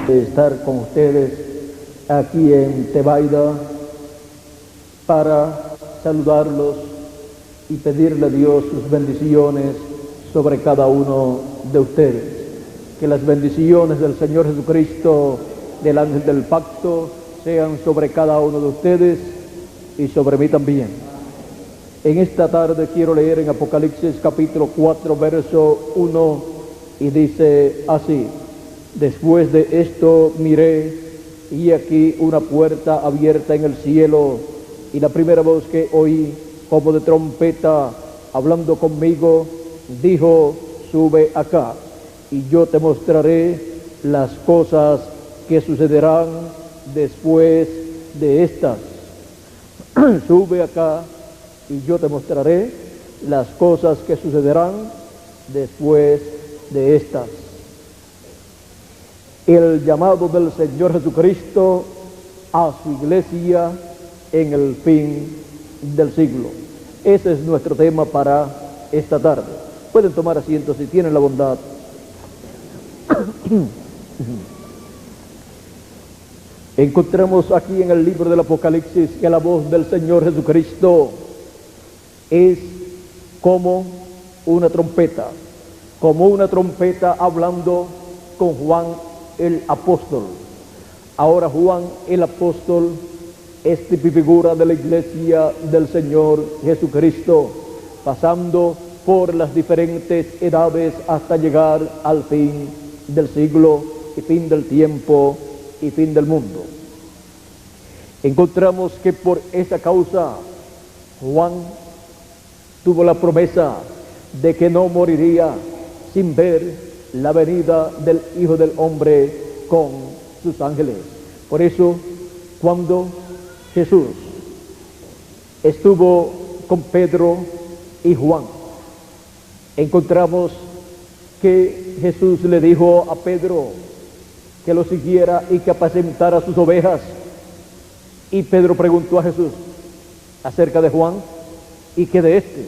De estar con ustedes aquí en Tebaida para saludarlos y pedirle a Dios sus bendiciones sobre cada uno de ustedes. Que las bendiciones del Señor Jesucristo, del ángel del pacto, sean sobre cada uno de ustedes y sobre mí también. En esta tarde quiero leer en Apocalipsis capítulo 4, verso 1, y dice así: después de esto miré, y aquí una puerta abierta en el cielo, y la primera voz que oí, como de trompeta, hablando conmigo, dijo: sube acá, y yo te mostraré las cosas que sucederán después de estas. Sube acá, y yo te mostraré las cosas que sucederán después de estas. El llamado del Señor Jesucristo a su iglesia en el fin del siglo. Ese es nuestro tema para esta tarde. Pueden tomar asiento si tienen la bondad. Encontramos aquí en el libro del Apocalipsis que la voz del Señor Jesucristo es como una trompeta hablando con Juan el apóstol. Ahora Juan el apóstol es figura de la iglesia del Señor Jesucristo, pasando por las diferentes edades hasta llegar al fin del siglo y fin del tiempo y fin del mundo. Encontramos que por esa causa Juan tuvo la promesa de que no moriría sin ver la venida del Hijo del Hombre con sus ángeles. Por eso, cuando Jesús estuvo con Pedro y Juan, encontramos que Jesús le dijo a Pedro que lo siguiera y que apacentara sus ovejas. Y Pedro preguntó a Jesús acerca de Juan: ¿y qué de este?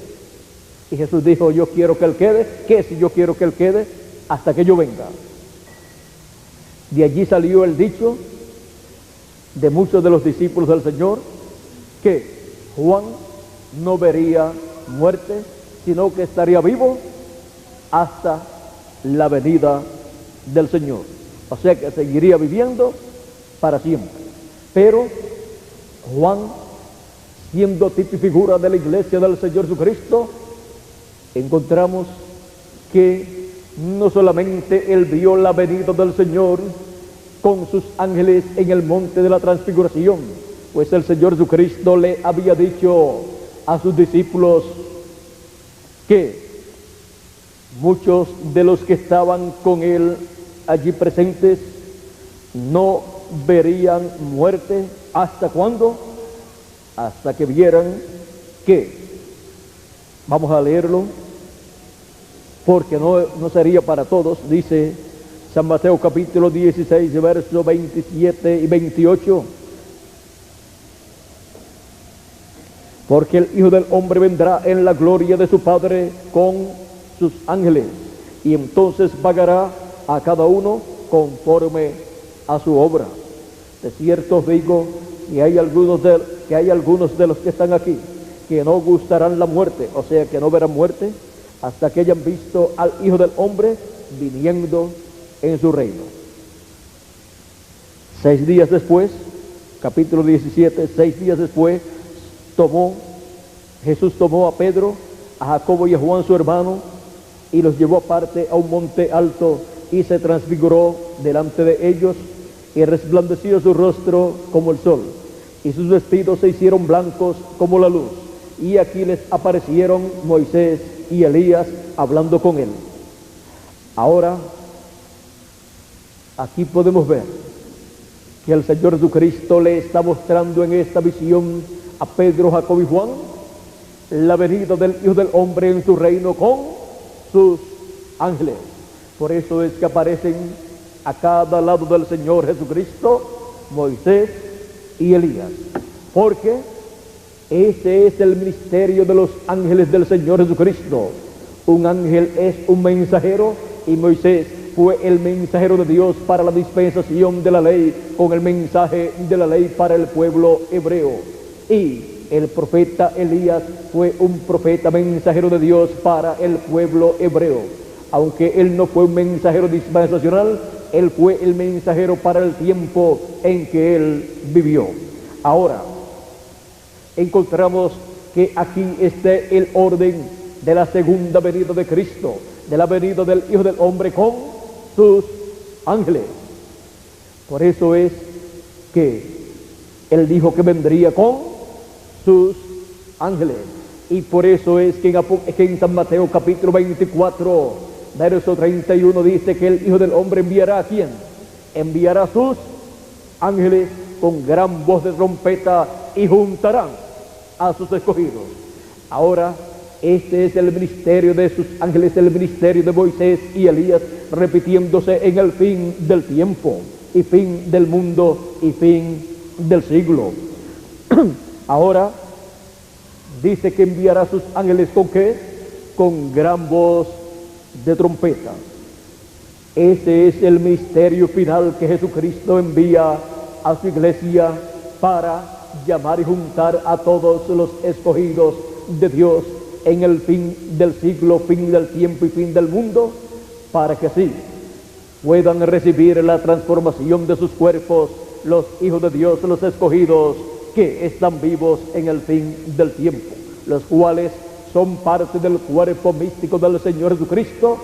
Y Jesús dijo: yo quiero que él quede. ¿Qué si yo quiero que él quede? Hasta que yo venga. De allí salió el dicho de muchos de los discípulos del Señor, que Juan no vería muerte, sino que estaría vivo hasta la venida del Señor. O sea que seguiría viviendo para siempre. Pero Juan, siendo tipo y figura de la iglesia del Señor Jesucristo, encontramos que no solamente él vio la venida del Señor con sus ángeles en el monte de la transfiguración, pues el Señor Jesucristo le había dicho a sus discípulos que muchos de los que estaban con él allí presentes no verían muerte. ¿Hasta cuándo? Hasta que vieran que, vamos a leerlo porque no sería para todos, dice San Mateo capítulo 16, versos 27 y 28. Porque el Hijo del Hombre vendrá en la gloria de su Padre con sus ángeles, y entonces pagará a cada uno conforme a su obra. De cierto os digo que hay algunos de los que están aquí que no gustarán la muerte, o sea que no verán muerte, hasta que hayan visto al Hijo del Hombre viniendo en su reino. 6 días después, capítulo 17, 6 días después, Jesús tomó a Pedro, a Jacobo y a Juan su hermano, y los llevó aparte a un monte alto, y se transfiguró delante de ellos, y resplandeció su rostro como el sol, y sus vestidos se hicieron blancos como la luz. Y aquí les aparecieron Moisés y Elías hablando con él. Ahora, aquí podemos ver que el Señor Jesucristo le está mostrando en esta visión a Pedro, Jacobo y Juan la venida del Hijo del Hombre en su reino con sus ángeles. Por eso es que aparecen a cada lado del Señor Jesucristo Moisés y Elías, porque ese es el misterio de los ángeles del Señor Jesucristo, Un ángel es un mensajero y Moisés fue el mensajero de Dios para la dispensación de la ley, con el mensaje de la ley para el pueblo hebreo. Y el profeta Elías fue un profeta mensajero de Dios para el pueblo hebreo. Aunque él no fue un mensajero dispensacional, él fue el mensajero para el tiempo en que él vivió. Ahora, encontramos que aquí está el orden de la segunda venida de Cristo, de la venida del Hijo del Hombre con sus ángeles. Por eso es que él dijo que vendría con sus ángeles. Y por eso es que en San Mateo capítulo 24, verso 31 dice que el Hijo del Hombre enviará ¿a quién? Enviará a sus ángeles con gran voz de trompeta y juntarán a sus escogidos. Ahora, este es el ministerio de sus ángeles, el ministerio de Moisés y Elías, repitiéndose en el fin del tiempo, y fin del mundo, y fin del siglo. Ahora, dice que enviará a sus ángeles ¿con qué? Con gran voz de trompeta. Ese es el misterio final que Jesucristo envía a su iglesia para llamar y juntar a todos los escogidos de Dios en el fin del siglo, fin del tiempo y fin del mundo, para que así puedan recibir la transformación de sus cuerpos, los hijos de Dios, los escogidos que están vivos en el fin del tiempo, los cuales son parte del cuerpo místico del Señor Jesucristo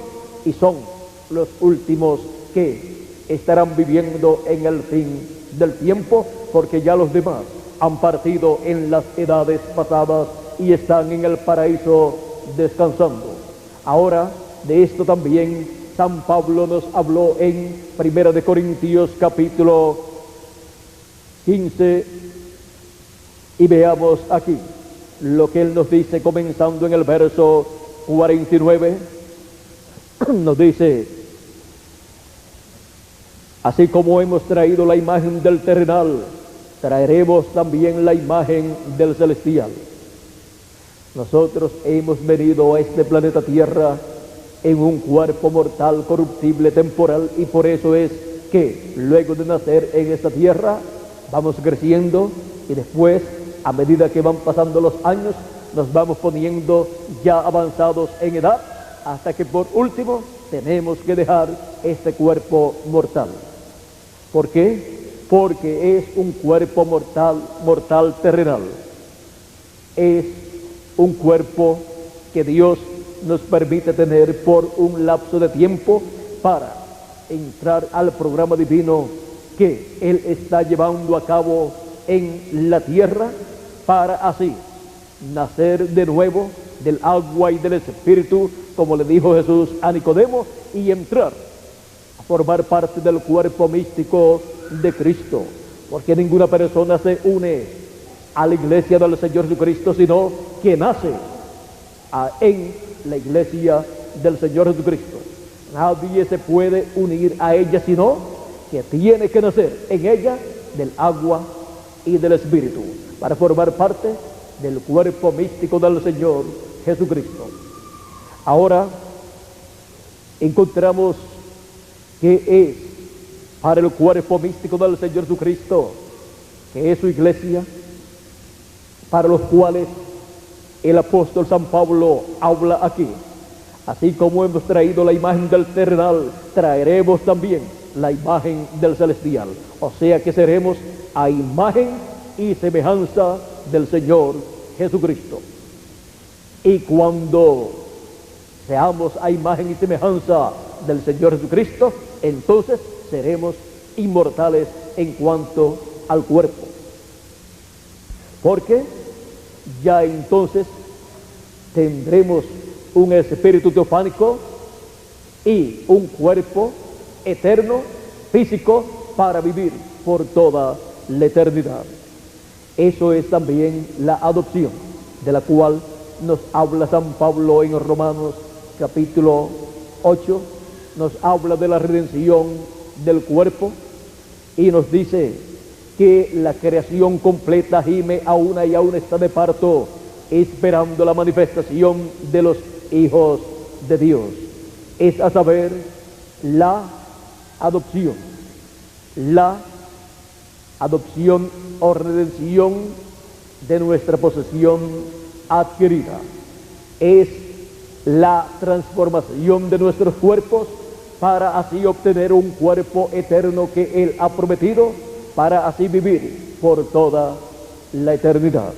y son los últimos que estarán viviendo en el fin del tiempo, porque ya los demás han partido en las edades pasadas y están en el paraíso descansando. Ahora, de esto también San Pablo nos habló en 1 de Corintios capítulo 15, y veamos aquí lo que él nos dice, comenzando en el verso 49, nos dice: así como hemos traído la imagen del terrenal, traeremos también la imagen del celestial. Nosotros hemos venido a este planeta Tierra en un cuerpo mortal, corruptible, temporal, y por eso es que luego de nacer en esta tierra vamos creciendo, y después, a medida que van pasando los años, nos vamos poniendo ya avanzados en edad, hasta que por último tenemos que dejar este cuerpo mortal. ¿Por qué? Porque es un cuerpo mortal terrenal. Es un cuerpo que Dios nos permite tener por un lapso de tiempo para entrar al programa divino que Él está llevando a cabo en la tierra, para así nacer de nuevo del agua y del Espíritu, como le dijo Jesús a Nicodemo, y entrar a formar parte del cuerpo místico de Cristo, porque ninguna persona se une a la iglesia del Señor Jesucristo, sino que nace en la iglesia del Señor Jesucristo. Nadie se puede unir a ella, sino que tiene que nacer en ella del agua y del Espíritu, para formar parte del cuerpo místico del Señor Jesucristo. Ahora encontramos que es para el cuerpo místico del Señor Jesucristo, que es su iglesia, para los cuales el apóstol San Pablo habla aquí. Así como hemos traído la imagen del terrenal, traeremos también la imagen del celestial. O sea que seremos a imagen y semejanza del Señor Jesucristo. Y cuando seamos a imagen y semejanza del Señor Jesucristo, entonces seremos inmortales en cuanto al cuerpo. Porque ya entonces tendremos un espíritu teofánico y un cuerpo eterno, físico, para vivir por toda la eternidad. Eso es también la adopción, de la cual nos habla San Pablo en Romanos capítulo 8, nos habla de la redención del cuerpo y nos dice que la creación completa gime a una y aún está de parto, esperando la manifestación de los hijos de Dios, es a saber, la adopción. La adopción o redención de nuestra posesión adquirida. Es la transformación de nuestros cuerpos para así obtener un cuerpo eterno que Él ha prometido, para así vivir por toda la eternidad.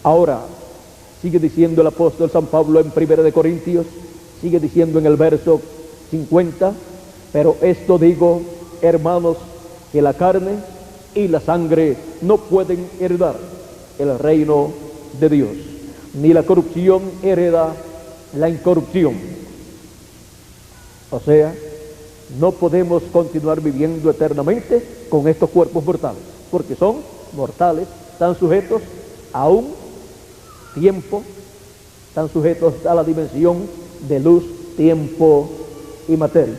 Ahora, sigue diciendo el apóstol San Pablo en 1 de Corintios, sigue diciendo en el verso 50, pero esto digo, hermanos, que la carne y la sangre no pueden heredar el reino de Dios, ni la corrupción hereda la incorrupción. O sea, no podemos continuar viviendo eternamente con estos cuerpos mortales, porque son mortales, están sujetos a un tiempo, están sujetos a la dimensión de luz, tiempo y materia.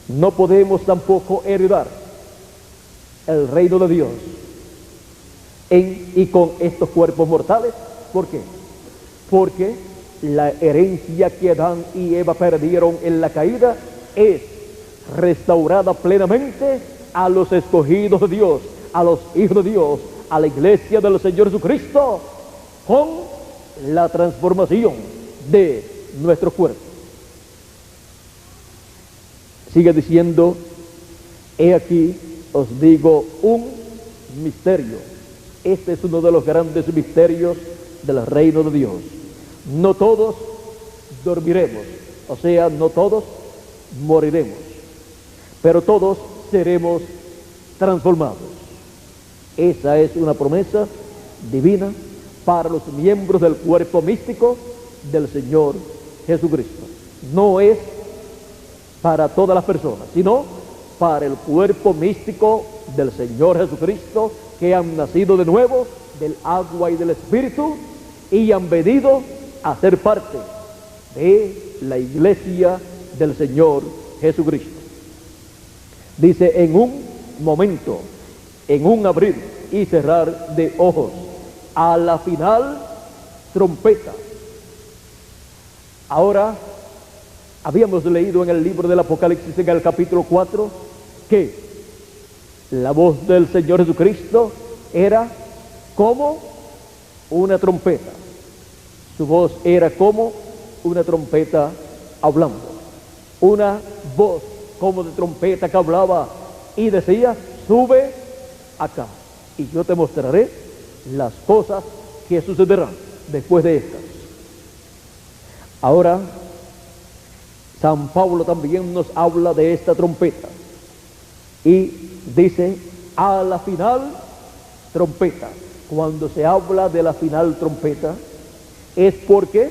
No podemos tampoco heredar el reino de Dios y con estos cuerpos mortales. ¿Por qué? Porque la herencia que Adán y Eva perdieron en la caída es restaurada plenamente a los escogidos de Dios, a los hijos de Dios, a la iglesia del Señor Jesucristo, con la transformación de nuestro cuerpo. Sigue diciendo, he aquí os digo un misterio. Este es uno de los grandes misterios del reino de Dios. No todos dormiremos, o sea, no todos moriremos, pero todos seremos transformados. Esa es una promesa divina para los miembros del cuerpo místico del Señor Jesucristo. No es para todas las personas, sino para el cuerpo místico del Señor Jesucristo, que han nacido de nuevo del agua y del Espíritu y han venido a ser parte de la iglesia del Señor Jesucristo. Dice, en un momento, en un abrir y cerrar de ojos, a la final trompeta. Ahora, habíamos leído en el libro del Apocalipsis, en el capítulo 4, que la voz del Señor Jesucristo era como una trompeta. Su voz era como una trompeta hablando. Una voz como de trompeta que hablaba y decía, sube acá y yo te mostraré las cosas que sucederán después de estas. Ahora, San Pablo también nos habla de esta trompeta y dice, a la final trompeta. Cuando se habla de la final trompeta es porque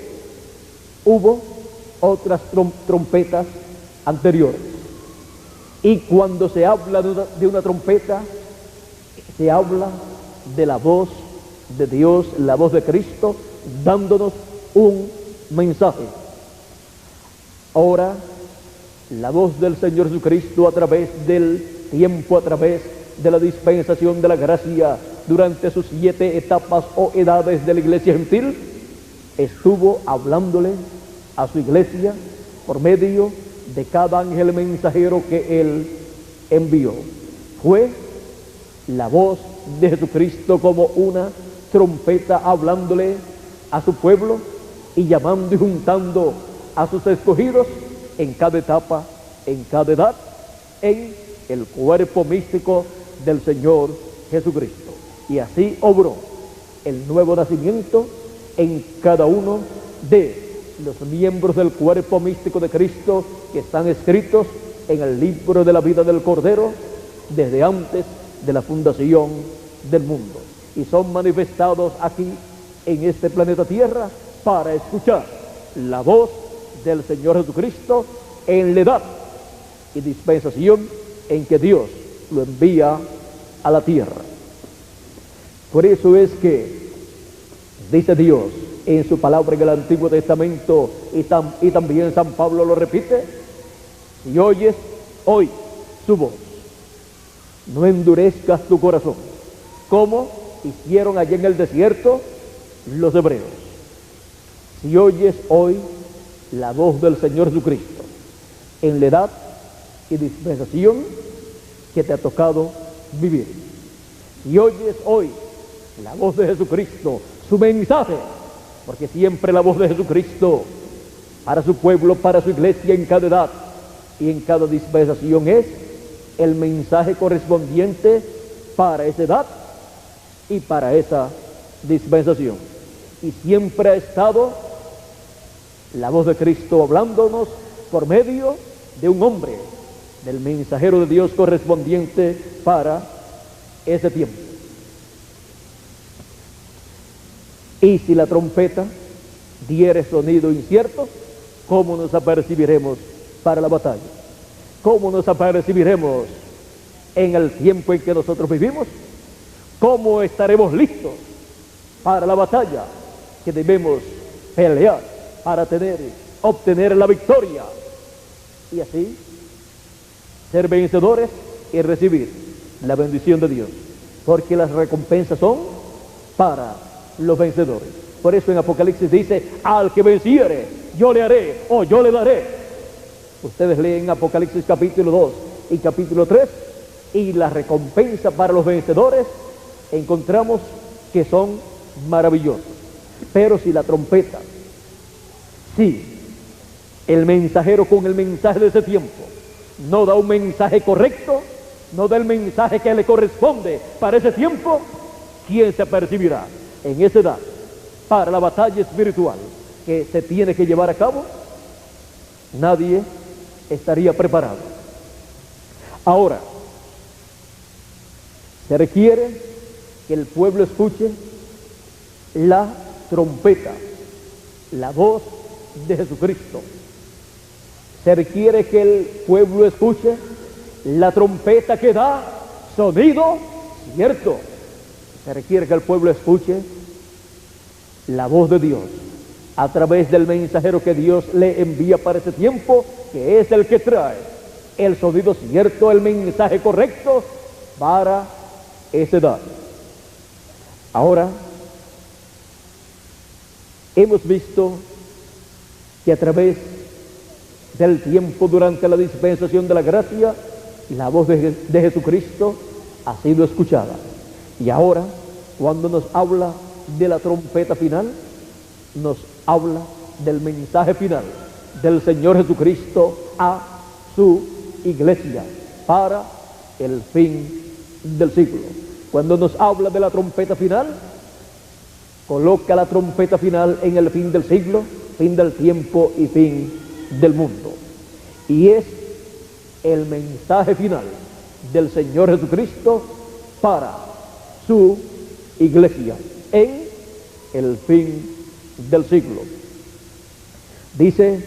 hubo otras trompetas anteriores, y cuando se habla de una trompeta se habla de la voz de Dios, la voz de Cristo dándonos un mensaje. Ahora, la voz del Señor Jesucristo a través del tiempo, a través de la dispensación de la gracia, durante sus 7 etapas o edades de la iglesia gentil, estuvo hablándole a su iglesia por medio de cada ángel mensajero que Él envió. Fue la voz de Jesucristo como una trompeta hablándole a su pueblo y llamando y juntando a sus escogidos en cada etapa, en cada edad, en el cuerpo místico del Señor Jesucristo. Y así obró el nuevo nacimiento en cada uno de los miembros del cuerpo místico de Cristo, que están escritos en el libro de la vida del Cordero desde antes de la fundación del mundo, y son manifestados aquí en este planeta Tierra para escuchar la voz del Señor Jesucristo en la edad y dispensación en que Dios lo envía a la tierra. Por eso es que dice Dios en su palabra en el Antiguo Testamento, y también San Pablo lo repite: si oyes hoy su voz, no endurezcas tu corazón, como hicieron allí en el desierto los hebreos. Si oyes hoy la voz del Señor Jesucristo en la edad y dispensación que te ha tocado vivir. Si oyes hoy la voz de Jesucristo, su mensaje, porque siempre la voz de Jesucristo para su pueblo, para su iglesia en cada edad y en cada dispensación es el mensaje correspondiente para esa edad y para esa dispensación. Y siempre ha estado la voz de Cristo hablándonos por medio de un hombre, del mensajero de Dios correspondiente para ese tiempo. Y si la trompeta diere sonido incierto, ¿cómo nos apercibiremos para la batalla? ¿Cómo nos apercibiremos en el tiempo en que nosotros vivimos? ¿Cómo estaremos listos para la batalla que debemos pelear para obtener la victoria? Y así ser vencedores y recibir la bendición de Dios, porque las recompensas son para los vencedores. Por eso en Apocalipsis dice: al que venciere, yo le haré, o yo le daré. Ustedes leen Apocalipsis capítulo 2 y capítulo 3, y la recompensa para los vencedores encontramos que son maravillosas. Pero si la trompeta, si el mensajero con el mensaje de ese tiempo no da un mensaje correcto, no da el mensaje que le corresponde para ese tiempo, ¿quién se apercibirá en esa edad para la batalla espiritual que se tiene que llevar a cabo? Nadie estaría preparado. Ahora, se requiere que el pueblo escuche la trompeta, la voz de Jesucristo. Se requiere que el pueblo escuche la trompeta que da sonido cierto. Se requiere que el pueblo escuche la voz de Dios a través del mensajero que Dios le envía para ese tiempo, que es el que trae el sonido cierto, el mensaje correcto para esa edad. Ahora, hemos visto que a través del tiempo durante la dispensación de la gracia, la voz de Jesucristo ha sido escuchada. Y ahora, cuando nos habla de la trompeta final, nos habla del mensaje final del Señor Jesucristo a su iglesia para el fin del siglo. Cuando nos habla de la trompeta final, coloca la trompeta final en el fin del siglo, fin del tiempo y fin del mundo. Y es el mensaje final del Señor Jesucristo para su iglesia en el fin del siglo. Dice: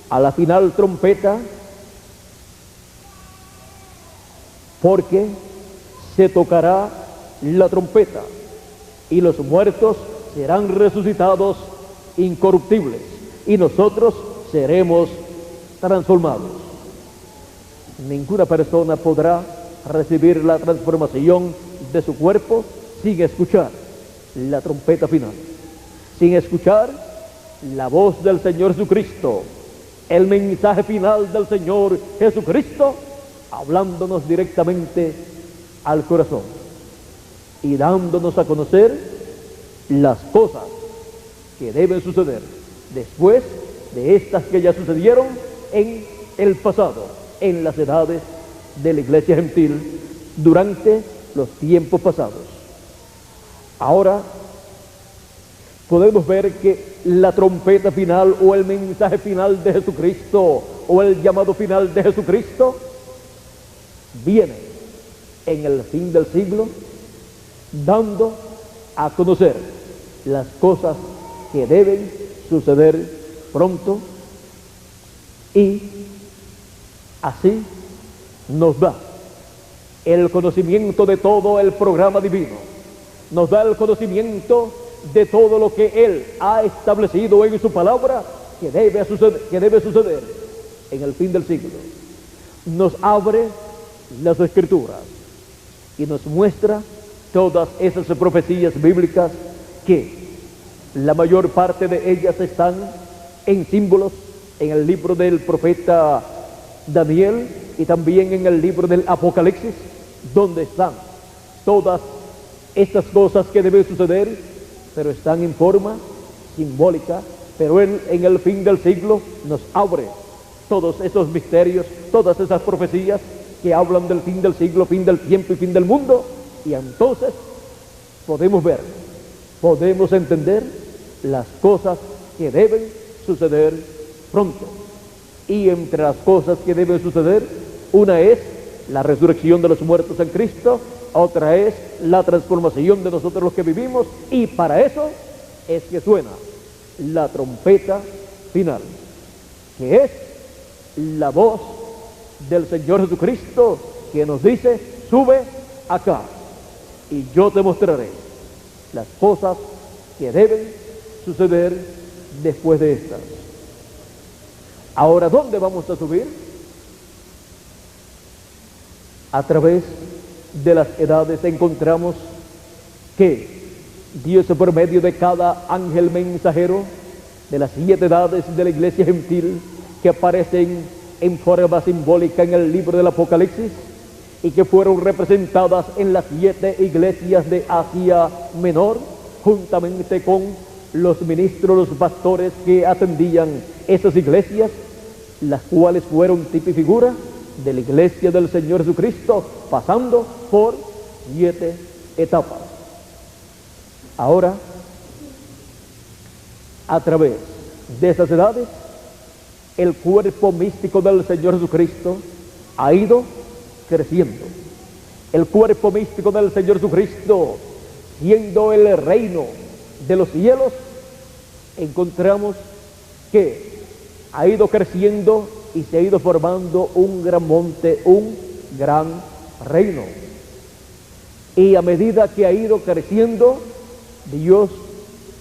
a la final trompeta, porque se tocará la trompeta y los muertos serán resucitados incorruptibles y nosotros seremos transformados. Ninguna persona podrá recibir la transformación de su cuerpo sin escuchar la trompeta final, sin escuchar la voz del Señor Jesucristo, el mensaje final del Señor Jesucristo, hablándonos directamente al corazón y dándonos a conocer las cosas que deben suceder después de estas que ya sucedieron en el pasado, en las edades de la iglesia gentil durante los tiempos pasados. Ahora podemos ver que la trompeta final o el mensaje final de Jesucristo o el llamado final de Jesucristo viene en el fin del siglo, dando a conocer las cosas que deben suceder pronto, y así nos da el conocimiento de todo el programa divino, nos da el conocimiento de todo lo que Él ha establecido en su palabra que debe suceder en el fin del siglo. Nos abre las Escrituras y nos muestra todas esas profecías bíblicas, que la mayor parte de ellas están en símbolos en el libro del profeta Daniel y también en el libro del Apocalipsis, donde están todas estas cosas que deben suceder, pero están en forma simbólica. Pero Él en el fin del siglo nos abre todos esos misterios, todas esas profecías que hablan del fin del siglo, fin del tiempo y fin del mundo, y entonces podemos ver, podemos entender las cosas que deben suceder pronto. Y entre las cosas que deben suceder, una es la resurrección de los muertos en Cristo, otra es la transformación de nosotros los que vivimos, y para eso es que suena la trompeta final, que es la voz del Señor Jesucristo que nos dice: sube acá y yo te mostraré las cosas que deben suceder después de estas. Ahora, ¿dónde vamos a subir? A través de las edades encontramos que Dios, por medio de cada ángel mensajero de las 7 edades de la iglesia gentil que aparecen en forma simbólica en el libro del Apocalipsis y que fueron representadas en las 7 iglesias de Asia Menor, juntamente con los ministros, los pastores que atendían esas iglesias, las cuales fueron tipo y figura de la iglesia del Señor Jesucristo, pasando por 7 etapas. Ahora, a través de esas edades, el cuerpo místico del Señor Jesucristo ha ido creciendo. El cuerpo místico del Señor Jesucristo, siendo el reino de los cielos, encontramos que ha ido creciendo y se ha ido formando un gran monte, un gran reino. Y a medida que ha ido creciendo, Dios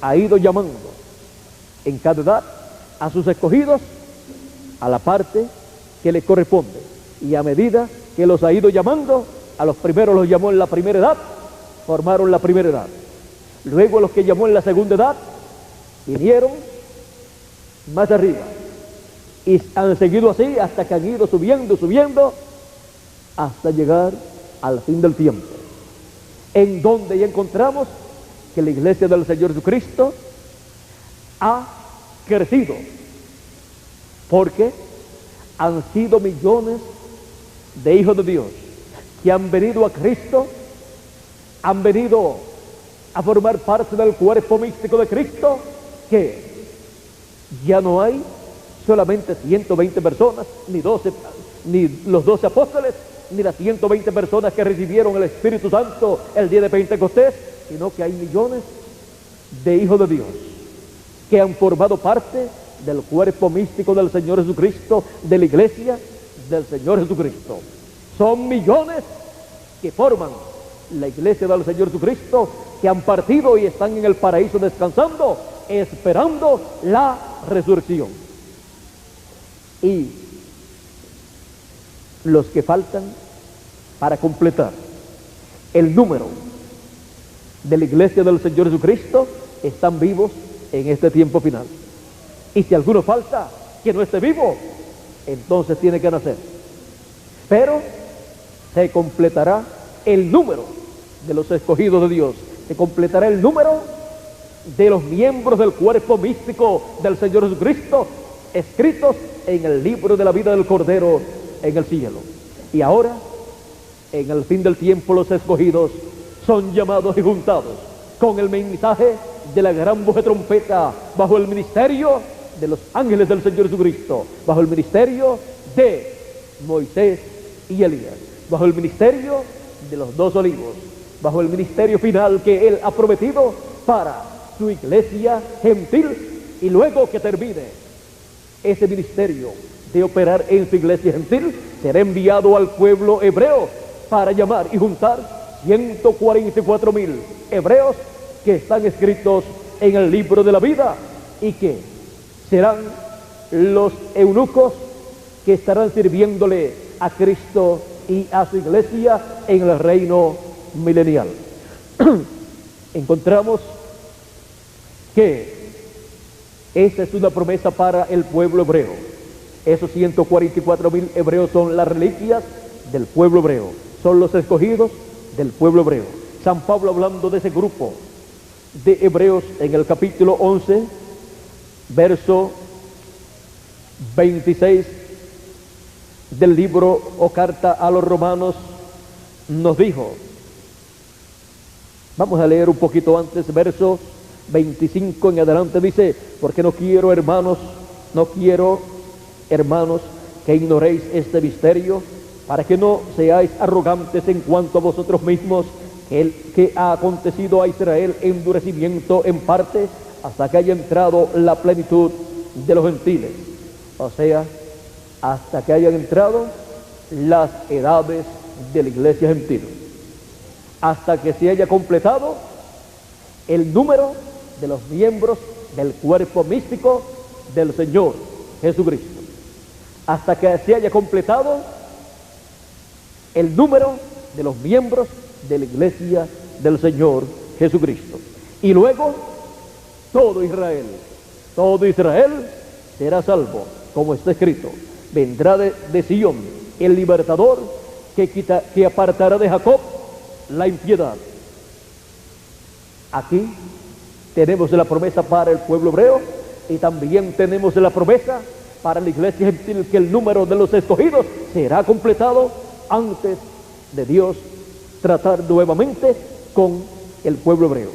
ha ido llamando en cada edad a sus escogidos a la parte que le corresponde. Y a medida que los ha ido llamando, a los primeros los llamó en la primera edad, formaron la primera edad. Luego los que llamó en la segunda edad, vinieron más arriba. Y han seguido así hasta que han ido subiendo, hasta llegar al fin del tiempo. En donde ya encontramos que la iglesia del Señor Jesucristo ha crecido, porque han sido millones de hijos de Dios que han venido a Cristo, han venido a formar parte del cuerpo místico de Cristo, que ya no hay solamente 120 personas, ni los 12 apóstoles, ni las 120 personas que recibieron el Espíritu Santo el día de Pentecostés, sino que hay millones de hijos de Dios que han formado parte del cuerpo místico del Señor Jesucristo, de la iglesia del Señor Jesucristo. Son millones que forman la iglesia del Señor Jesucristo, que han partido y están en el paraíso descansando, esperando la resurrección. Y los que faltan para completar el número de la iglesia del Señor Jesucristo están vivos en este tiempo final. Y si alguno falta que no esté vivo, entonces tiene que nacer. Pero se completará el número de los escogidos de Dios, se completará el número de los miembros del cuerpo místico del Señor Jesucristo, escritos en el libro de la vida del Cordero en el cielo. Y ahora, en el fin del tiempo, los escogidos son llamados y juntados con el mensaje de la gran voz de trompeta, bajo el ministerio de los ángeles del Señor Jesucristo, bajo el ministerio de Moisés y Elías, bajo el ministerio de los 2 olivos, bajo el ministerio final que Él ha prometido para su iglesia gentil. Y luego que termine ese ministerio de operar en su iglesia gentil, será enviado al pueblo hebreo para llamar y juntar 144,000 hebreos que están escritos en el libro de la vida, y que serán los eunucos que estarán sirviéndole a Cristo y a su iglesia en el reino milenial. Encontramos que esa es una promesa para el pueblo hebreo. Esos 144.000 hebreos son las reliquias del pueblo hebreo, son los escogidos del pueblo hebreo. San Pablo, hablando de ese grupo de hebreos en el capítulo 11, verso 26 del libro o carta a los romanos, nos dijo, vamos a leer un poquito antes, verso 25 en adelante, dice: porque no quiero, hermanos, que ignoréis este misterio, para que no seáis arrogantes en cuanto a vosotros mismos, que ha acontecido a Israel endurecimiento en parte, hasta que haya entrado la plenitud de los gentiles. O sea, hasta que hayan entrado las edades de la iglesia gentil, hasta que se haya completado el número de los miembros del cuerpo místico del Señor Jesucristo, hasta que se haya completado el número de los miembros de la iglesia del Señor Jesucristo. Y luego todo Israel será salvo, como está escrito: vendrá de Sion el libertador que apartará de Jacob la impiedad. Aquí tenemos la promesa para el pueblo hebreo, y también tenemos la promesa para la iglesia gentil, que el número de los escogidos será completado antes de Dios tratar nuevamente con el pueblo hebreo.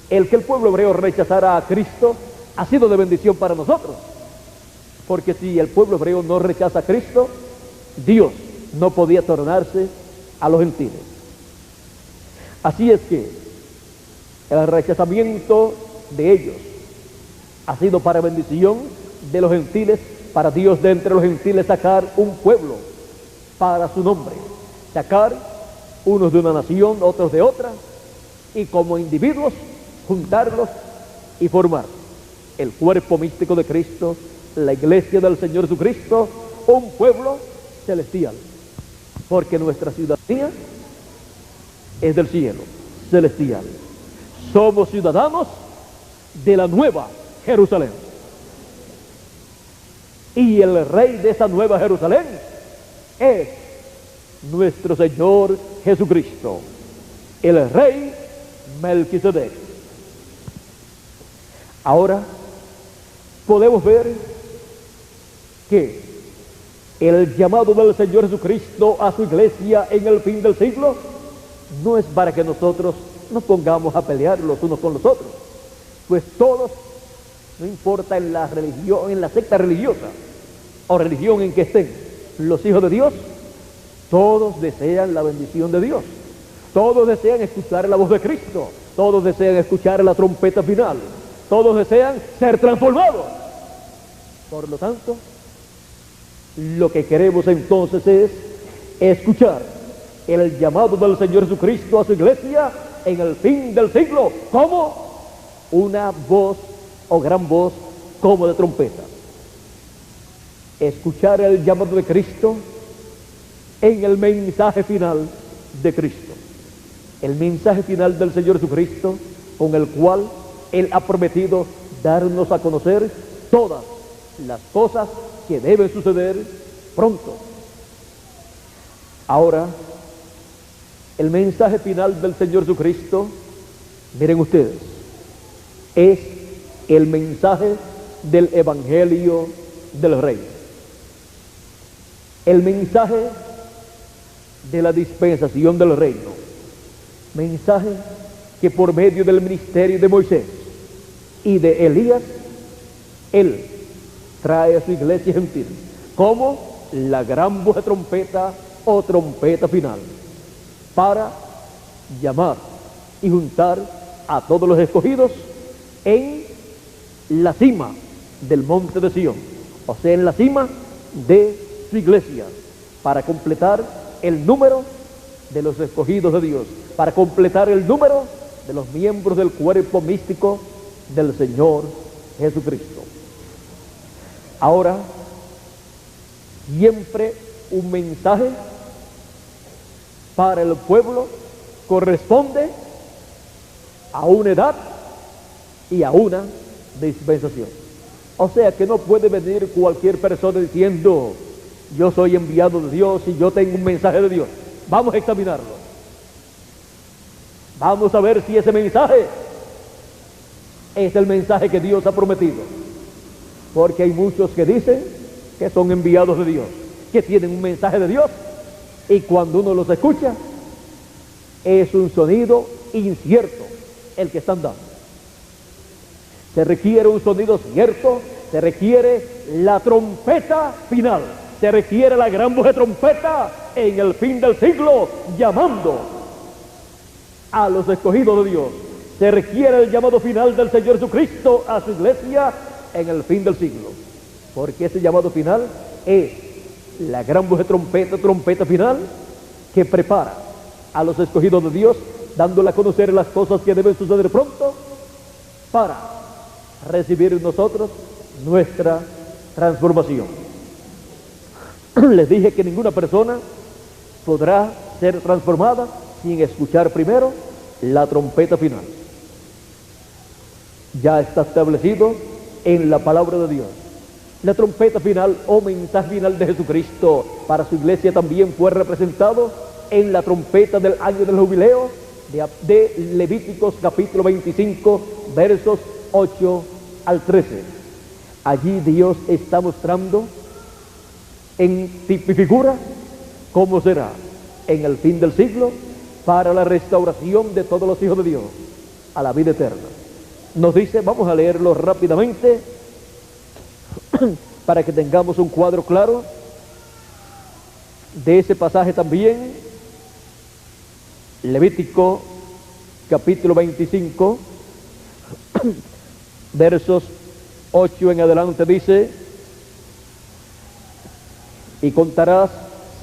El que el pueblo hebreo rechazara a Cristo ha sido de bendición para nosotros, porque si el pueblo hebreo no rechaza a Cristo, Dios no podía tornarse a los gentiles. Así es que el rechazamiento de ellos ha sido para bendición de los gentiles, para Dios de entre los gentiles sacar un pueblo para su nombre, sacar unos de una nación, otros de otra, y como individuos juntarlos y formar el cuerpo místico de Cristo, la iglesia del Señor Jesucristo, un pueblo celestial, porque nuestra ciudadanía es del cielo celestial. Somos ciudadanos de la nueva Jerusalén, y el rey de esa nueva Jerusalén es nuestro Señor Jesucristo, el rey Melquisedec. Ahora podemos ver que el llamado del Señor Jesucristo a su iglesia en el fin del siglo no es para que nosotros nos pongamos a pelear los unos con los otros, pues todos, no importa en la religión, en la secta religiosa o religión en que estén los hijos de Dios, todos desean la bendición de Dios, todos desean escuchar la voz de Cristo, todos desean escuchar la trompeta final, todos desean ser transformados. Por lo tanto, lo que queremos entonces es escuchar el llamado del Señor Jesucristo a su iglesia en el fin del siglo como una voz o gran voz como de trompeta. Escuchar el llamado de Cristo en el mensaje final de Cristo, el mensaje final del Señor Jesucristo, con el cual Él ha prometido darnos a conocer todas las cosas que deben suceder pronto. Ahora, el mensaje final del Señor Jesucristo, miren ustedes, es el mensaje del Evangelio del Reino, el mensaje de la dispensación del reino, mensaje que por medio del ministerio de Moisés y de Elías, Él trae a su iglesia gentil como la gran voz de trompeta o trompeta final, para llamar y juntar a todos los escogidos en la cima del monte de Sion, o sea, en la cima de su iglesia, para completar el número de los escogidos de Dios, para completar el número de los miembros del cuerpo místico del Señor Jesucristo. Ahora, siempre un mensaje para el pueblo corresponde a una edad y a una dispensación. O sea que no puede venir cualquier persona diciendo, yo soy enviado de Dios y yo tengo un mensaje de Dios. Vamos a examinarlo. Vamos a ver si ese mensaje es el mensaje que Dios ha prometido. Porque hay muchos que dicen que son enviados de Dios, que tienen un mensaje de Dios, y cuando uno los escucha, es un sonido incierto el que están dando. Se requiere un sonido cierto, se requiere la trompeta final, se requiere la gran voz de trompeta en el fin del siglo, llamando a los escogidos de Dios. Se requiere el llamado final del Señor Jesucristo a su iglesia en el fin del siglo, porque ese llamado final es la gran voz de trompeta, trompeta final, que prepara a los escogidos de Dios, dándole a conocer las cosas que deben suceder pronto para recibir en nosotros nuestra transformación. Les dije que ninguna persona podrá ser transformada sin escuchar primero la trompeta final. Ya está establecido en la palabra de Dios. La trompeta final o mensaje final de Jesucristo para su iglesia también fue representado en la trompeta del año del jubileo de Levíticos capítulo 25 versos 8 al 13. Allí Dios está mostrando en tipo y figura cómo será en el fin del siglo para la restauración de todos los hijos de Dios a la vida eterna. Nos dice, vamos a leerlo rápidamente para que tengamos un cuadro claro de ese pasaje también. Levítico capítulo 25 versos 8 en adelante dice: y contarás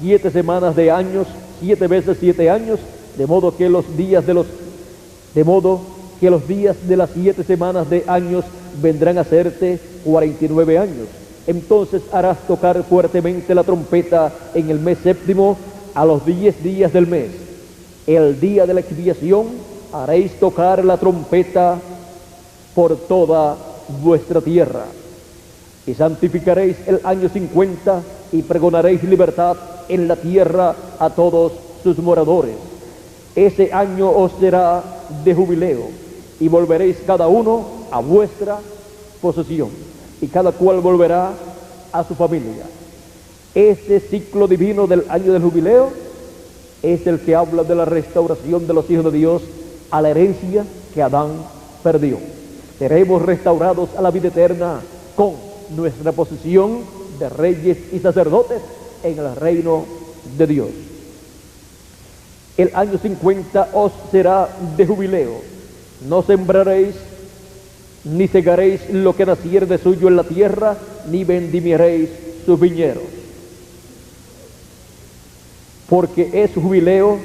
7 semanas de años, 7 veces 7 años, de modo que los días de las 7 semanas de años vendrán a hacerte 49 años. Entonces harás tocar fuertemente la trompeta en el mes séptimo, a los 10 días del mes. El día de la expiación haréis tocar la trompeta por toda vuestra tierra. Y santificaréis el año 50 y pregonaréis libertad en la tierra a todos sus moradores. Ese año os será de jubileo y volveréis cada uno a vuestra posesión y cada cual volverá a su familia. Ese ciclo divino del año del jubileo es el que habla de la restauración de los hijos de Dios a la herencia que Adán perdió. Seremos restaurados a la vida eterna con nuestra posesión de reyes y sacerdotes en el reino de Dios. El año 50 os será de jubileo. No sembraréis ni segaréis lo que naciere de suyo en la tierra, ni vendimiaréis sus viñedos. Porque es jubileo,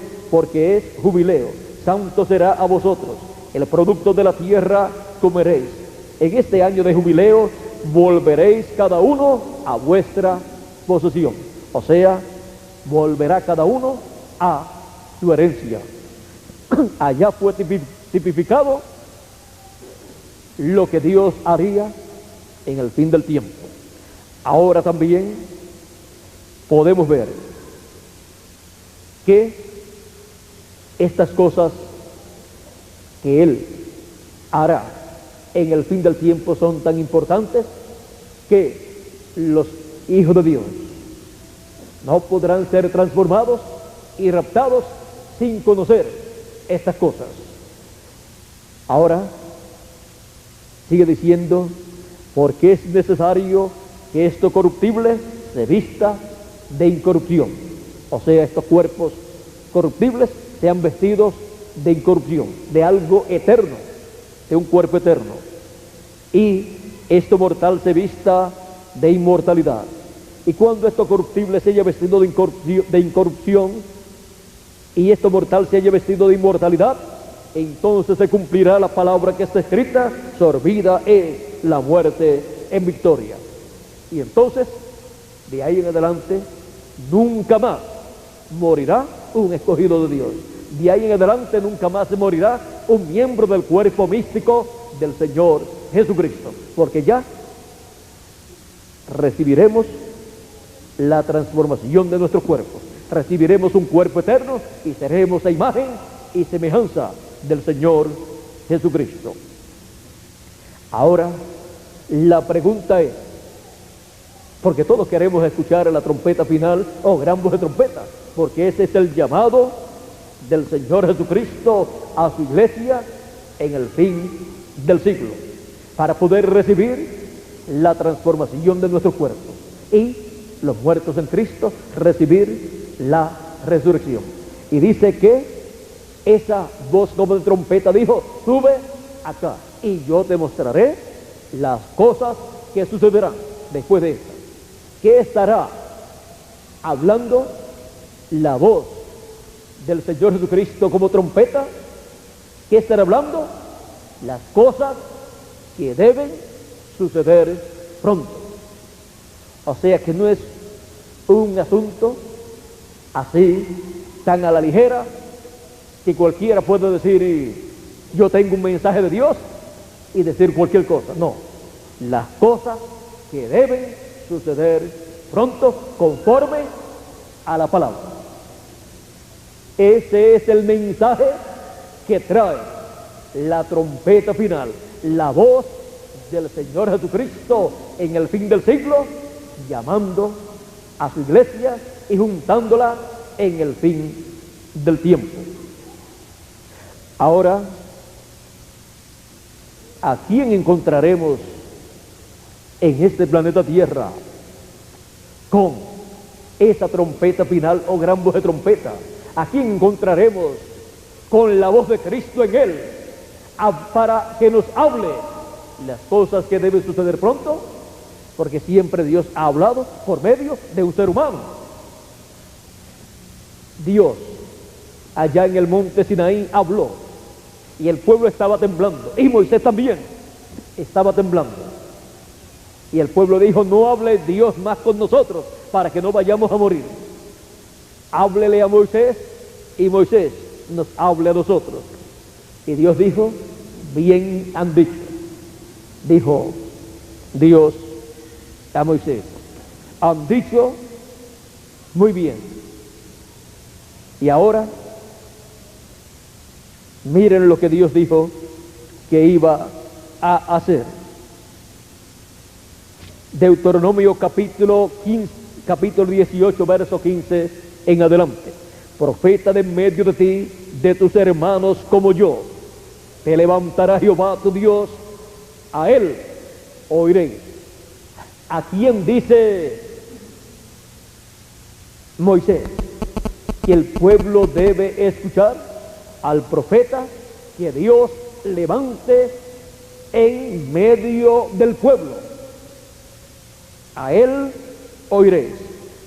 santo será a vosotros. El producto de la tierra comeréis. En este año de jubileo volveréis cada uno a vuestra posesión. O sea, volverá cada uno a su herencia. Allá fue tipificado lo que Dios haría en el fin del tiempo. Ahora también podemos ver que estas cosas que Él hará en el fin del tiempo son tan importantes que los hijos de Dios no podrán ser transformados y raptados sin conocer estas cosas. Ahora sigue diciendo, porque es necesario que esto corruptible se vista de incorrupción. O sea, estos cuerpos corruptibles sean vestidos de incorrupción, de algo eterno, de un cuerpo eterno. Y esto mortal se vista de inmortalidad. Y cuando esto corruptible se haya vestido de incorrupción y esto mortal se haya vestido de inmortalidad, entonces se cumplirá la palabra que está escrita: sorbida es la muerte en victoria. Y entonces, de ahí en adelante, nunca más morirá un escogido de Dios. De ahí en adelante nunca más se morirá un miembro del cuerpo místico del Señor Jesucristo, porque ya recibiremos la transformación de nuestros cuerpos. Recibiremos un cuerpo eterno y seremos a imagen y semejanza del Señor Jesucristo. Ahora, la pregunta es, porque todos queremos escuchar la trompeta final o gran voz de trompeta, porque ese es el llamado del Señor Jesucristo a su iglesia en el fin del siglo, para poder recibir la transformación de nuestros cuerpos y los muertos en Cristo recibir la resurrección. Y dice que esa voz como de trompeta dijo: sube acá y yo te mostraré las cosas que sucederán después de esta. ¿Qué estará hablando la voz del Señor Jesucristo como trompeta? ¿Qué estará hablando? Las cosas que deben suceder pronto. O sea que no es un asunto así tan a la ligera que cualquiera puede decir: yo tengo un mensaje de Dios, y decir cualquier cosa. No, las cosas que deben suceder pronto conforme a la palabra. Ese es el mensaje que trae la trompeta final, la voz del Señor Jesucristo en el fin del siglo, llamando a su iglesia y juntándola en el fin del tiempo. Ahora, ¿a quién encontraremos en este planeta Tierra con esa trompeta final o gran voz de trompeta? ¿A quién encontraremos con la voz de Cristo en él para que nos hable las cosas que deben suceder pronto? Porque siempre Dios ha hablado por medio de un ser humano. Dios allá en el monte Sinaí habló y el pueblo estaba temblando, y Moisés también estaba temblando, y el pueblo dijo: no hable Dios más con nosotros para que no vayamos a morir. Háblele a Moisés y Moisés nos hable a nosotros. Y Dios dijo: bien han dicho. Dijo Dios a Moisés: han dicho muy bien. Y ahora miren lo que Dios dijo que iba a hacer. Deuteronomio capítulo 18, verso 15 en adelante. Profeta de en medio de ti, de tus hermanos como yo, te levantará Jehová tu Dios, a él oiréis. ¿A quién dice Moisés que el pueblo debe escuchar? Al profeta que Dios levante en medio del pueblo. A él oiréis.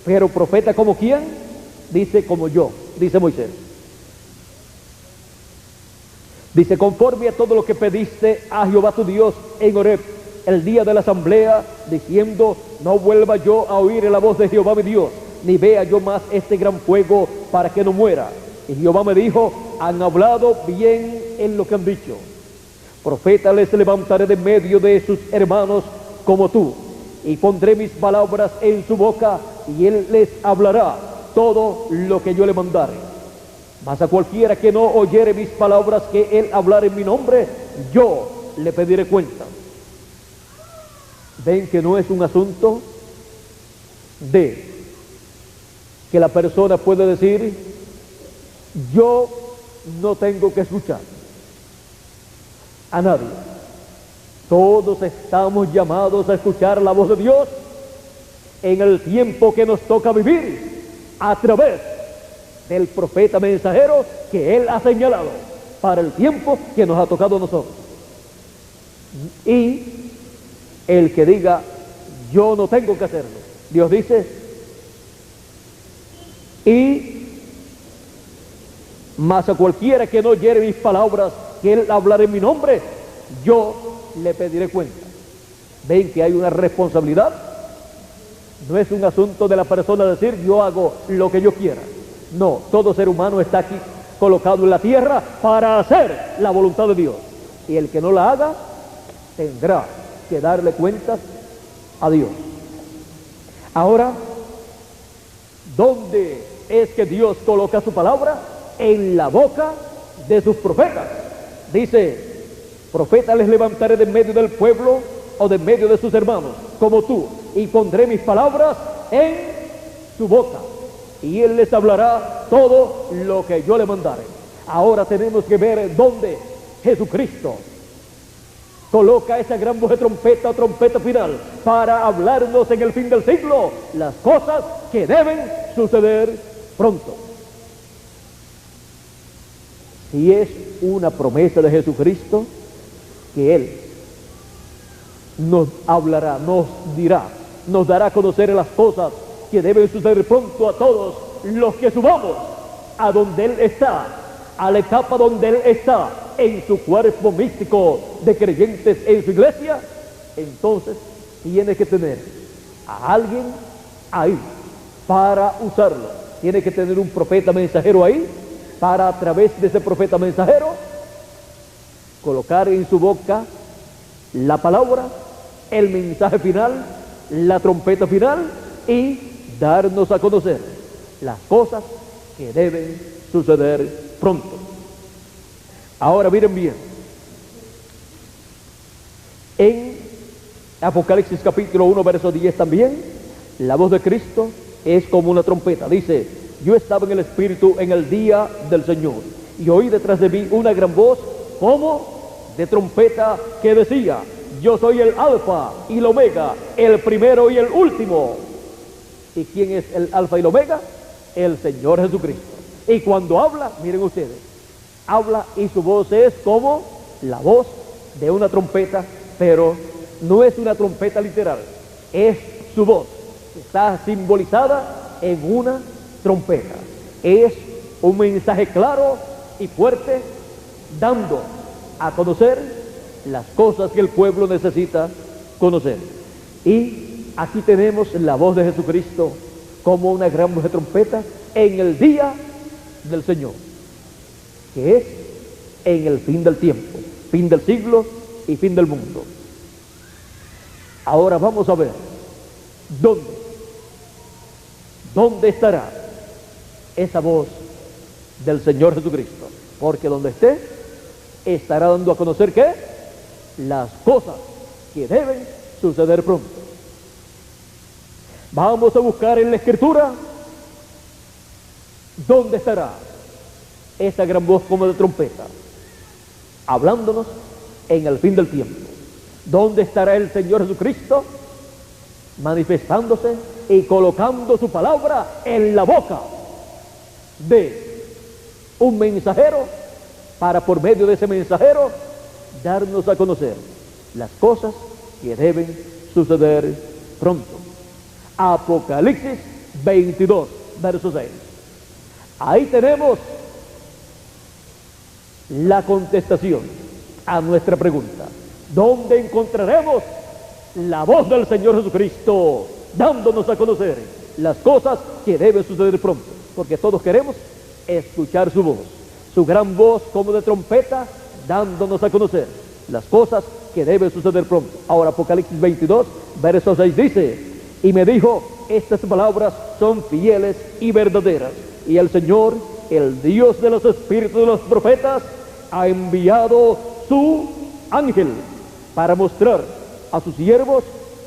Pero profeta como quién? Dice: como yo, dice Moisés. Dice: conforme a todo lo que pediste a Jehová tu Dios en Horeb, el día de la asamblea, diciendo: no vuelva yo a oír la voz de Jehová mi Dios, ni vea yo más este gran fuego, para que no muera. Y Jehová me dijo: han hablado bien en lo que han dicho. Profeta les levantaré de medio de sus hermanos como tú, y pondré mis palabras en su boca, y él les hablará todo lo que yo le mandare. Mas a cualquiera que no oyere mis palabras que él hablara en mi nombre, yo le pediré cuenta. Ven que no es un asunto de que la persona puede decir: yo no tengo que escuchar a nadie. Todos estamos llamados a escuchar la voz de Dios en el tiempo que nos toca vivir, a través del profeta mensajero que él ha señalado para el tiempo que nos ha tocado a nosotros. Y el que diga: yo no tengo que hacerlo, Dios dice: y mas a cualquiera que no oyere mis palabras que él hablará en mi nombre, yo le pediré cuenta. Ven que hay una responsabilidad. No es un asunto de la persona decir: yo hago lo que yo quiera. No, todo ser humano está aquí colocado en la tierra para hacer la voluntad de Dios, y el que no la haga tendrá que darle cuentas a Dios. Ahora, ¿dónde es que Dios coloca su palabra? En la boca de sus profetas. Dice, profeta les levantaré de en medio del pueblo o de en medio de sus hermanos, como tú, y pondré mis palabras en su boca, y él les hablará todo lo que yo le mandare. Ahora tenemos que ver dónde Jesucristo coloca esa gran voz de trompeta o trompeta final para hablarnos en el fin del siglo las cosas que deben suceder pronto. Si es una promesa de Jesucristo, que Él nos hablará, nos dirá, nos dará a conocer las cosas que deben suceder pronto a todos los que subamos a donde Él está, a la etapa donde Él está, en su cuerpo místico de creyentes en su iglesia. Entonces tiene que tener a alguien ahí para usarlo. Tiene que tener un profeta mensajero ahí para, a través de ese profeta mensajero, colocar en su boca la palabra, el mensaje final, la trompeta final, y darnos a conocer las cosas que deben suceder pronto. Ahora miren bien, en Apocalipsis capítulo 1 verso 10 también, la voz de Cristo es como una trompeta. Dice, yo estaba en el Espíritu en el día del Señor, y oí detrás de mí una gran voz como de trompeta que decía, yo soy el Alfa y el Omega, el primero y el último. ¿Y quién es el Alfa y el Omega? El Señor Jesucristo. Y cuando habla, miren ustedes, habla y su voz es como la voz de una trompeta, pero no es una trompeta literal, es su voz, que está simbolizada en una trompeta. Es un mensaje claro y fuerte, dando a conocer las cosas que el pueblo necesita conocer. Y aquí tenemos la voz de Jesucristo como una gran voz de trompeta en el día del Señor, que es en el fin del tiempo, fin del siglo y fin del mundo. Ahora vamos a ver dónde estará esa voz del Señor Jesucristo, porque donde esté estará dando a conocer ¿qué? Las cosas que deben suceder pronto. Vamos a buscar en la Escritura dónde estará esa gran voz como de trompeta, hablándonos en el fin del tiempo. ¿Dónde estará el Señor Jesucristo manifestándose y colocando su palabra en la boca de un mensajero para, por medio de ese mensajero, darnos a conocer las cosas que deben suceder pronto? Apocalipsis 22, verso 6. Ahí tenemos la contestación a nuestra pregunta. ¿Dónde encontraremos la voz del Señor Jesucristo dándonos a conocer las cosas que deben suceder pronto? Porque todos queremos escuchar su voz, su gran voz como de trompeta, dándonos a conocer las cosas que deben suceder pronto. Ahora Apocalipsis 22, verso 6 dice, y me dijo, estas palabras son fieles y verdaderas, y el Señor, el Dios de los espíritus de los profetas, ha enviado su ángel para mostrar a sus siervos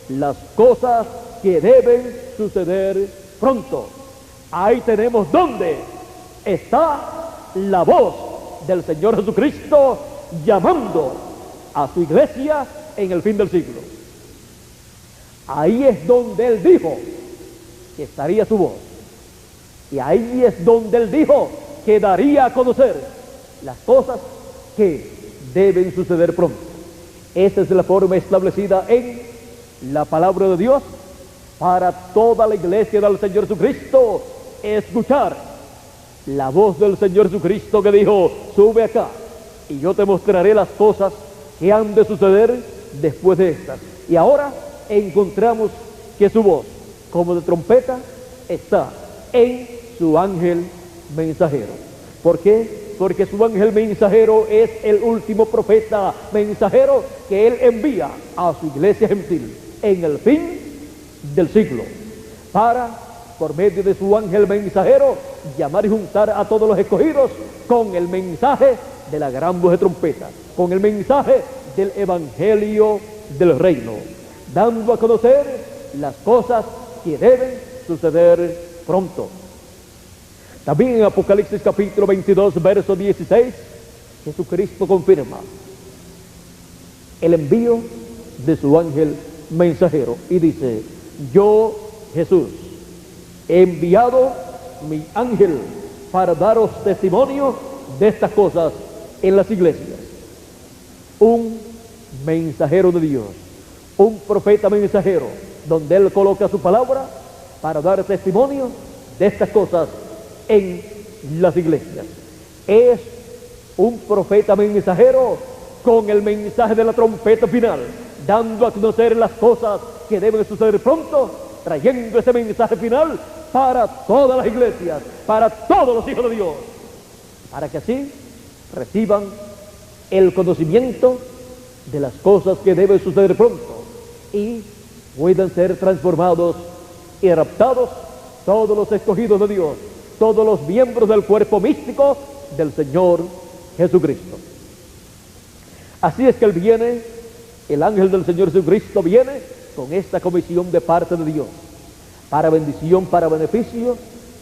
las cosas que deben suceder pronto. Ahí tenemos dónde está la voz del Señor Jesucristo llamando a su iglesia en el fin del siglo. Ahí es donde Él dijo que estaría su voz, y ahí es donde Él dijo que daría a conocer las cosas que deben suceder pronto. Esa es la forma establecida en la palabra de Dios para toda la iglesia del Señor Jesucristo: escuchar la voz del Señor Jesucristo que dijo: sube acá y yo te mostraré las cosas que han de suceder después de estas. Y ahora encontramos que su voz, como de trompeta, está en su ángel mensajero. ¿Por qué? Porque su ángel mensajero es el último profeta mensajero que Él envía a su iglesia gentil en el fin del siglo. para, por medio de su ángel mensajero, llamar y juntar a todos los escogidos con el mensaje de la gran voz de trompeta, con el mensaje del evangelio del reino, dando a conocer las cosas que deben suceder pronto. También en Apocalipsis capítulo 22, verso 16, Jesucristo confirma el envío de su ángel mensajero y dice: yo, Jesús, he enviado mi ángel para daros testimonio de estas cosas en las iglesias. Un mensajero de Dios, un profeta mensajero, donde Él coloca su palabra para dar testimonio de estas cosas en las iglesias. Es un profeta mensajero con el mensaje de la trompeta final, dando a conocer las cosas que deben suceder pronto, trayendo ese mensaje final para todas las iglesias, para todos los hijos de Dios, para que así reciban el conocimiento de las cosas que deben suceder pronto y puedan ser transformados y adaptados todos los escogidos de Dios, todos los miembros del cuerpo místico del Señor Jesucristo. Así es que Él viene, el ángel del Señor Jesucristo viene con esta comisión de parte de Dios, para bendición, para beneficio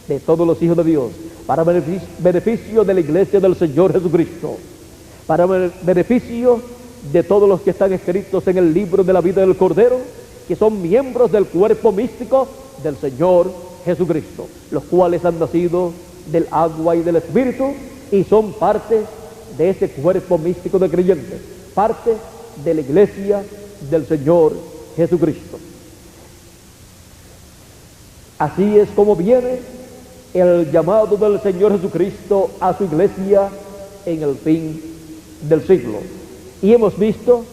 de todos los hijos de Dios, para beneficio de la iglesia del Señor Jesucristo, para beneficio de todos los que están escritos en el libro de la vida del Cordero, que son miembros del cuerpo místico del Señor Jesucristo, los cuales han nacido del agua y del Espíritu y son parte de ese cuerpo místico de creyentes, parte de la iglesia del Señor Jesucristo. Así es como viene el llamado del Señor Jesucristo a su iglesia en el fin del siglo. Y hemos visto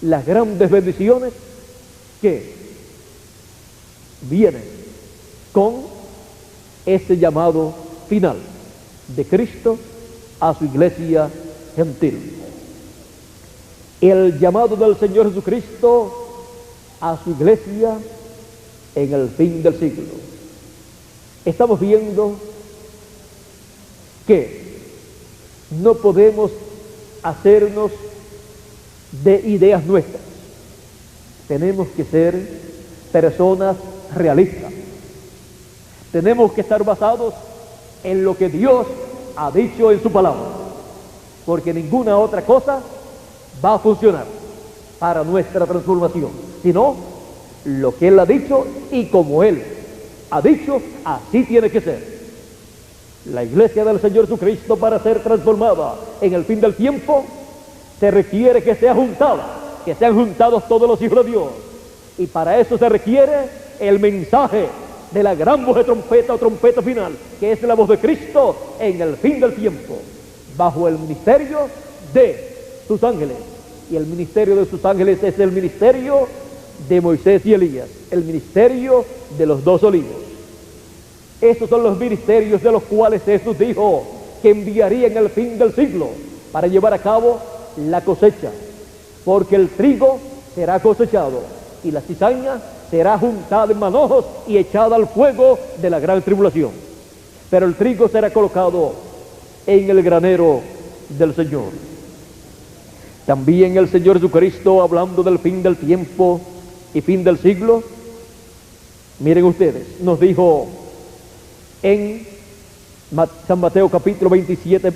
las grandes bendiciones que vienen con ese llamado final de Cristo a su iglesia gentil. El llamado del Señor Jesucristo a su iglesia en el fin del siglo. Estamos viendo que no podemos hacernos de ideas nuestras. Tenemos que ser personas realistas. Tenemos que estar basados en lo que Dios ha dicho en su palabra, porque ninguna otra cosa va a funcionar para nuestra transformación, sino lo que Él ha dicho, y como Él ha dicho, así tiene que ser. La iglesia del Señor Jesucristo, para ser transformada en el fin del tiempo, se requiere que sea juntada, que sean juntados todos los hijos de Dios, y para eso se requiere el mensaje de la gran voz de trompeta o trompeta final, que es la voz de Cristo en el fin del tiempo, bajo el ministerio de sus ángeles. Y el ministerio de sus ángeles es el ministerio de Moisés y Elías, el ministerio de los dos olivos. Estos son los ministerios de los cuales Jesús dijo que enviaría en el fin del siglo para llevar a cabo la cosecha, porque el trigo será cosechado y la cizaña será juntada en manojos y echada al fuego de la gran tribulación, pero el trigo será colocado en el granero del Señor. También el Señor Jesucristo, hablando del fin del tiempo y fin del siglo, miren ustedes, nos dijo en San Mateo capítulo 27,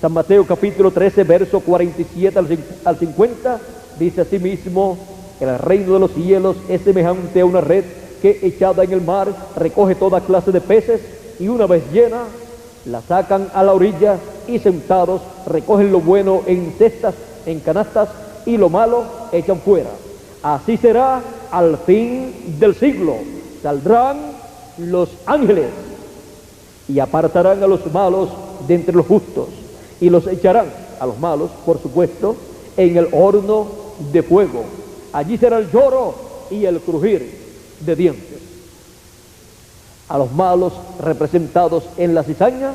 San Mateo capítulo 13, verso 47 al 50, dice así mismo: el reino de los cielos es semejante a una red que, echada en el mar, recoge toda clase de peces, y una vez llena, la sacan a la orilla, y sentados recogen lo bueno en cestas, en canastas, y lo malo echan fuera. Así será al fin del siglo. Saldrán los ángeles y apartarán a los malos de entre los justos, y los echarán, a los malos, por supuesto, en el horno de fuego. Allí será el lloro y el crujir de dientes. A los malos, representados en la cizaña,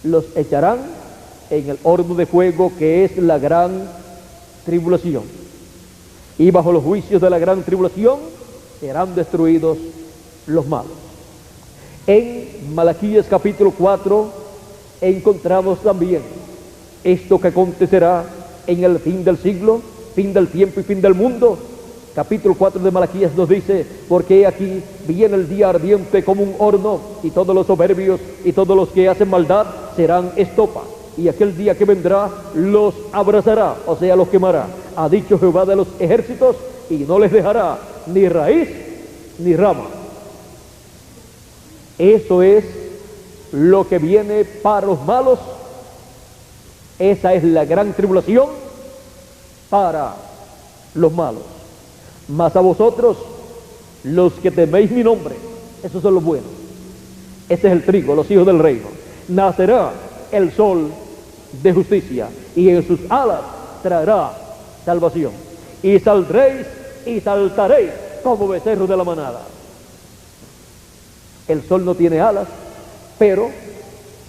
los echarán en el horno de fuego, que es la gran tribulación. y bajo los juicios de la gran tribulación serán destruidos los malos. En Malaquías capítulo 4 encontramos también esto que acontecerá en el fin del siglo, fin del tiempo y fin del mundo. Capítulo 4 de Malaquías nos dice: porque aquí viene el día ardiente como un horno, y todos los soberbios y todos los que hacen maldad serán estopa, y aquel día que vendrá los abrazará, o sea, los quemará, ha dicho Jehová de los ejércitos, y no les dejará ni raíz ni rama. Eso es lo que viene para los malos. Esa es la gran tribulación para los malos. Mas a vosotros, los que teméis mi nombre, esos son los buenos. Ese es el trigo, los hijos del reino. Nacerá el sol de justicia, y en sus alas traerá salvación. Y saldréis y saltaréis como becerros de la manada. El sol no tiene alas, pero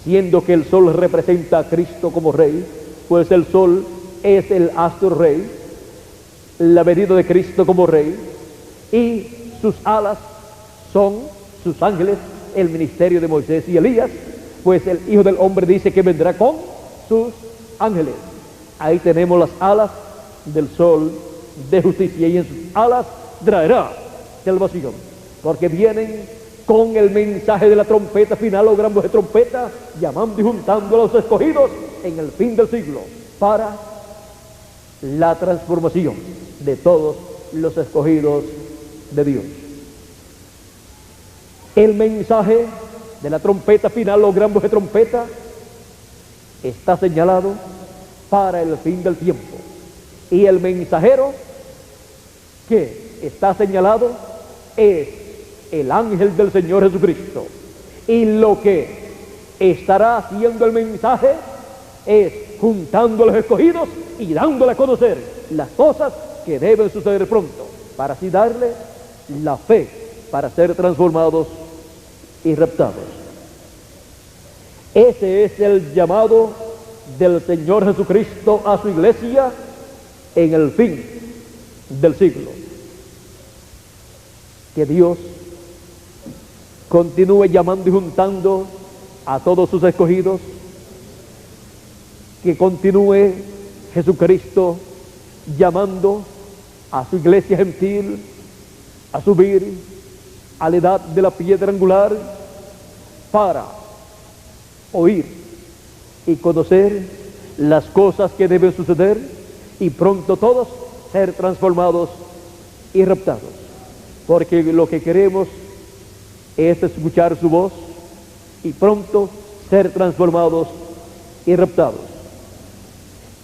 siendo que el sol representa a Cristo como rey, pues el sol es el astro rey, la venida de Cristo como rey, y sus alas son sus ángeles, el ministerio de Moisés y Elías, pues el Hijo del Hombre dice que vendrá con sus ángeles. Ahí tenemos las alas del sol de justicia, y en sus alas traerá salvación, porque vienen con el mensaje de la trompeta final o gran voz de trompeta, llamando y juntando a los escogidos en el fin del siglo, para la transformación de todos los escogidos de Dios. El mensaje de la trompeta final o gran voz de trompeta está señalado para el fin del tiempo, y el mensajero que está señalado es el ángel del Señor Jesucristo, y lo que estará haciendo el mensaje es juntando a los escogidos y dándole a conocer las cosas que deben suceder pronto, para así darle la fe para ser transformados y raptados. Ese es el llamado del Señor Jesucristo a su iglesia en el fin del siglo. Que Dios continúe llamando y juntando a todos sus escogidos, que continúe Jesucristo llamando a su iglesia gentil a subir a la edad de la piedra angular para oír y conocer las cosas que deben suceder, y pronto todos ser transformados y raptados, porque lo que queremos es escuchar su voz y pronto ser transformados y raptados.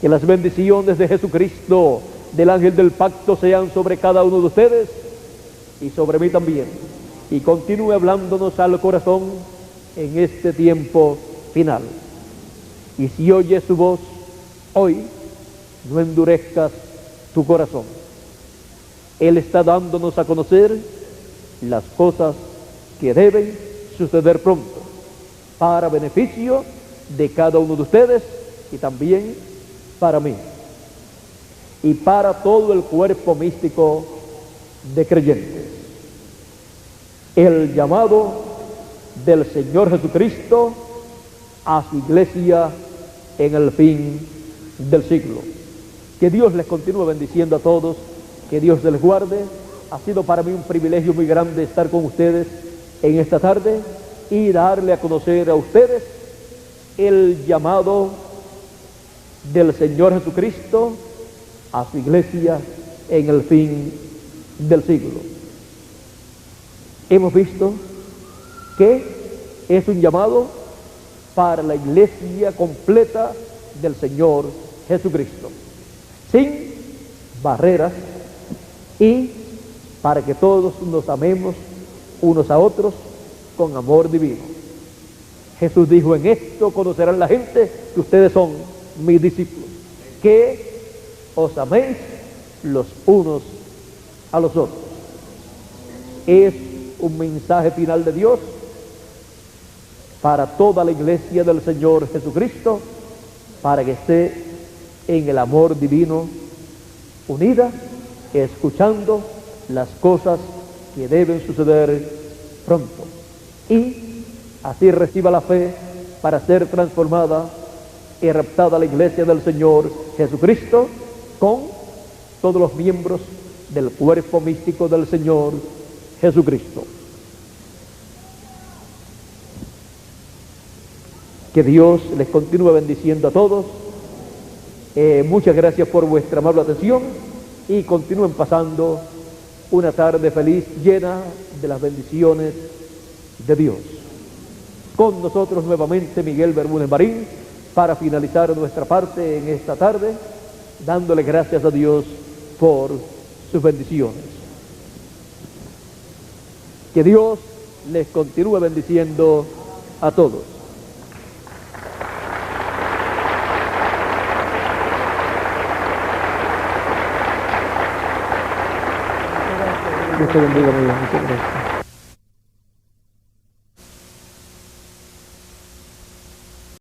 Que las bendiciones de Jesucristo, del ángel del pacto, sean sobre cada uno de ustedes y sobre mí también, y continúe hablándonos al corazón en este tiempo final. Y si oyes su voz hoy, no endurezcas tu corazón. Él está dándonos a conocer las cosas que deben suceder pronto, para beneficio de cada uno de ustedes y también para mí y para todo el cuerpo místico de creyentes. El llamado del Señor Jesucristo a su iglesia en el fin del siglo. Que Dios les continúe bendiciendo a todos, que Dios les guarde. Ha sido para mí un privilegio muy grande estar con ustedes en esta tarde y darle a conocer a ustedes el llamado del Señor Jesucristo a su iglesia en el fin del siglo. Hemos visto que es un llamado para la iglesia completa del Señor Jesucristo, sin barreras, y para que todos nos amemos unos a otros con amor divino. Jesús dijo: en esto conocerán la gente que ustedes son mis discípulos, que os améis los unos a los otros. Es un mensaje final de Dios para toda la iglesia del Señor Jesucristo, para que esté en el amor divino, unida escuchando las cosas que deben suceder pronto. Y así reciba la fe para ser transformada y raptada a la iglesia del Señor Jesucristo con todos los miembros del cuerpo místico del Señor Jesucristo. Que Dios les continúe bendiciendo a todos. Muchas gracias por vuestra amable atención y continúen pasando una tarde feliz llena de las bendiciones de Dios. Con nosotros nuevamente Miguel Bermúdez Marín para finalizar nuestra parte en esta tarde, dándole gracias a Dios por sus bendiciones. Que Dios les continúe bendiciendo a todos. Dios te bendiga, muy bien, muchas gracias.